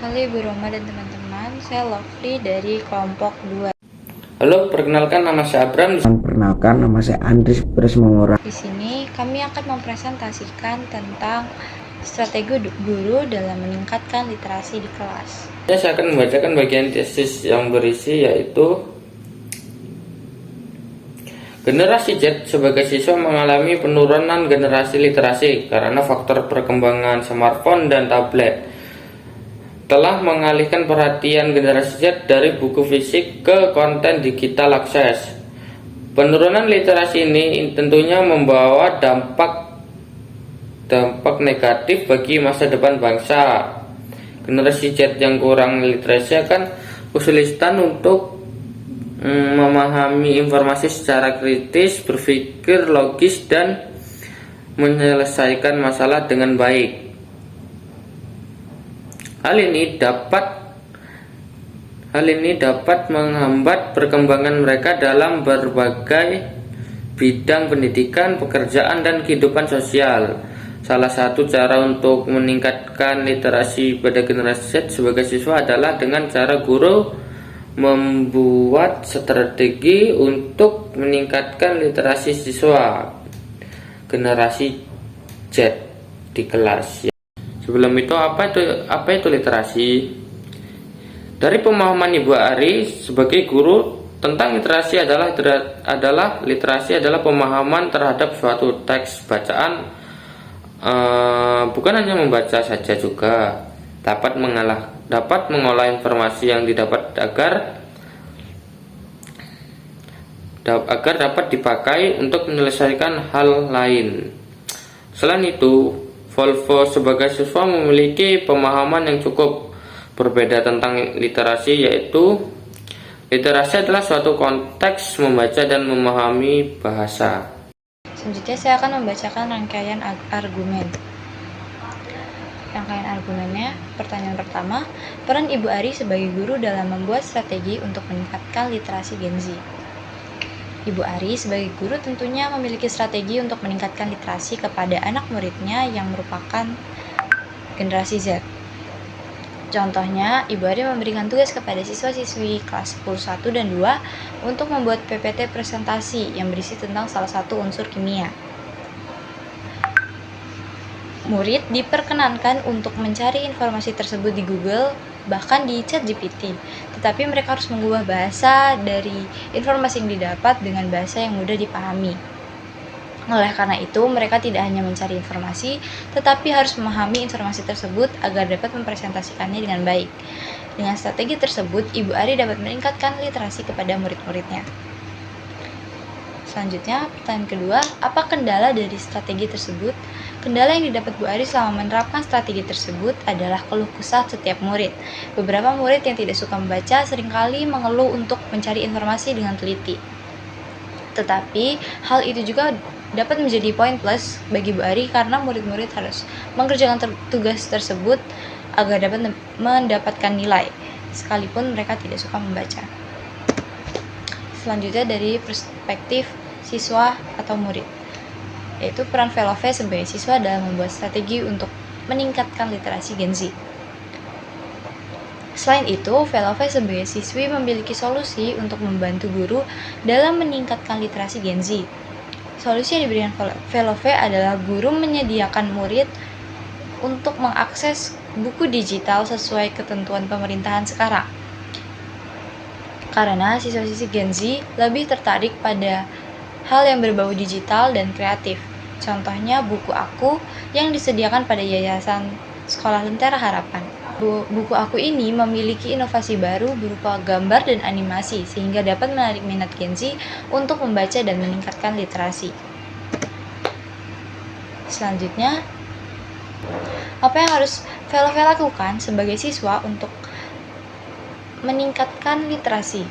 Halo Ibu Roma dan teman-teman, saya Lovely dari kelompok 2. Halo, perkenalkan nama saya Abram. Perkenalkan, nama saya Andris Presmongora. Di sini kami akan mempresentasikan tentang strategi guru dalam meningkatkan literasi di kelas. Saya akan membacakan bagian tesis yang berisi yaitu generasi Z sebagai siswa mengalami penurunan generasi literasi karena faktor perkembangan smartphone dan tablet telah mengalihkan perhatian generasi Z dari buku fisik ke konten digital akses. Penurunan literasi ini tentunya membawa dampak negatif bagi masa depan bangsa. Generasi Z yang kurang literasi akan kesulitan untuk memahami informasi secara kritis, berpikir logis, dan menyelesaikan masalah dengan baik. Hal ini dapat menghambat perkembangan mereka dalam berbagai bidang pendidikan, pekerjaan, dan kehidupan sosial. Salah satu cara untuk meningkatkan literasi pada generasi Z sebagai siswa adalah dengan cara guru membuat strategi untuk meningkatkan literasi siswa generasi Z di kelas. Sebelum itu, apa itu literasi? Dari pemahaman Ibu Ari sebagai guru tentang literasi literasi adalah pemahaman terhadap suatu teks bacaan, bukan hanya membaca saja, juga dapat mengolah informasi yang didapat agar dapat dipakai untuk menyelesaikan hal lain. Selain itu, Volvo sebagai siswa memiliki pemahaman yang cukup berbeda tentang literasi, yaitu literasi adalah suatu konteks membaca dan memahami bahasa. Selanjutnya saya akan membacakan rangkaian argumen. Rangkaian argumennya, pertanyaan pertama, peran Ibu Ari sebagai guru dalam membuat strategi untuk meningkatkan literasi Gen Z. Ibu Ari sebagai guru tentunya memiliki strategi untuk meningkatkan literasi kepada anak muridnya yang merupakan generasi Z. Contohnya, Ibu Ari memberikan tugas kepada siswa-siswi kelas 10, 1, dan 2 untuk membuat PPT presentasi yang berisi tentang salah satu unsur kimia. Murid diperkenankan untuk mencari informasi tersebut di Google, bahkan di ChatGPT, tetapi mereka harus mengubah bahasa dari informasi yang didapat dengan bahasa yang mudah dipahami. Oleh karena itu, mereka tidak hanya mencari informasi, tetapi harus memahami informasi tersebut agar dapat mempresentasikannya dengan baik. Dengan strategi tersebut, Ibu Ari dapat meningkatkan literasi kepada murid-muridnya. Selanjutnya, pertanyaan kedua, apa kendala dari strategi tersebut? Kendala yang didapat Bu Ari selama menerapkan strategi tersebut adalah keluh kesah setiap murid. Beberapa murid yang tidak suka membaca seringkali mengeluh untuk mencari informasi dengan teliti. Tetapi, hal itu juga dapat menjadi poin plus bagi Bu Ari karena murid-murid harus mengerjakan tugas tersebut agar dapat mendapatkan nilai, sekalipun mereka tidak suka membaca. Selanjutnya dari perspektif siswa atau murid, yaitu peran Velove sebagai siswa dalam membuat strategi untuk meningkatkan literasi Gen Z. Selain itu, Velove sebagai siswi memiliki solusi untuk membantu guru dalam meningkatkan literasi Gen Z. Solusi yang diberikan Velove adalah guru menyediakan murid untuk mengakses buku digital sesuai ketentuan pemerintahan sekarang. Karena siswa-siswi Gen Z lebih tertarik pada hal yang berbau digital dan kreatif. Contohnya buku Aku yang disediakan pada Yayasan Sekolah Lentera Harapan. Buku Aku ini memiliki inovasi baru berupa gambar dan animasi sehingga dapat menarik minat Gen Z untuk membaca dan meningkatkan literasi. Selanjutnya, apa yang harus Velove lakukan sebagai siswa untuk meningkatkan literasi?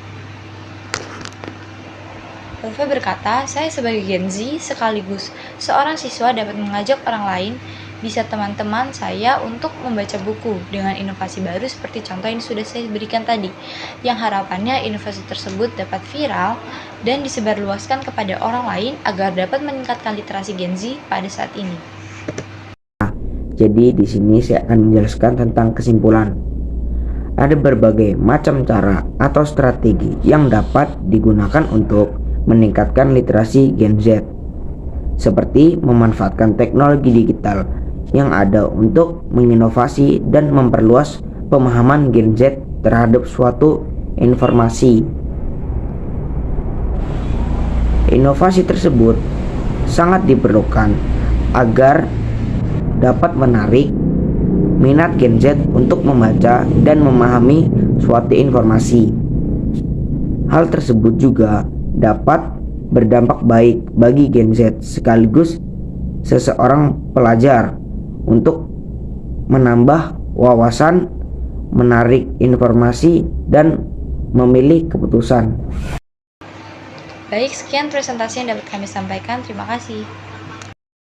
Velove berkata, saya sebagai Gen Z sekaligus seorang siswa dapat mengajak orang lain, bisa teman-teman saya, untuk membaca buku dengan inovasi baru seperti contoh yang sudah saya berikan tadi, yang harapannya inovasi tersebut dapat viral dan disebarluaskan kepada orang lain agar dapat meningkatkan literasi Gen Z pada saat ini. Jadi di sini saya akan menjelaskan tentang kesimpulan. ada berbagai macam cara atau strategi yang dapat digunakan untuk meningkatkan literasi Gen Z, seperti memanfaatkan teknologi digital yang ada untuk menginovasi dan memperluas pemahaman Gen Z terhadap suatu informasi. Inovasi tersebut sangat diperlukan agar dapat menarik minat Gen Z untuk membaca dan memahami suatu informasi. Hal tersebut juga dapat berdampak baik bagi Gen Z sekaligus seseorang pelajar untuk menambah wawasan, menarik informasi, dan memilih keputusan. Baik, sekian presentasi yang dapat kami sampaikan. Terima kasih.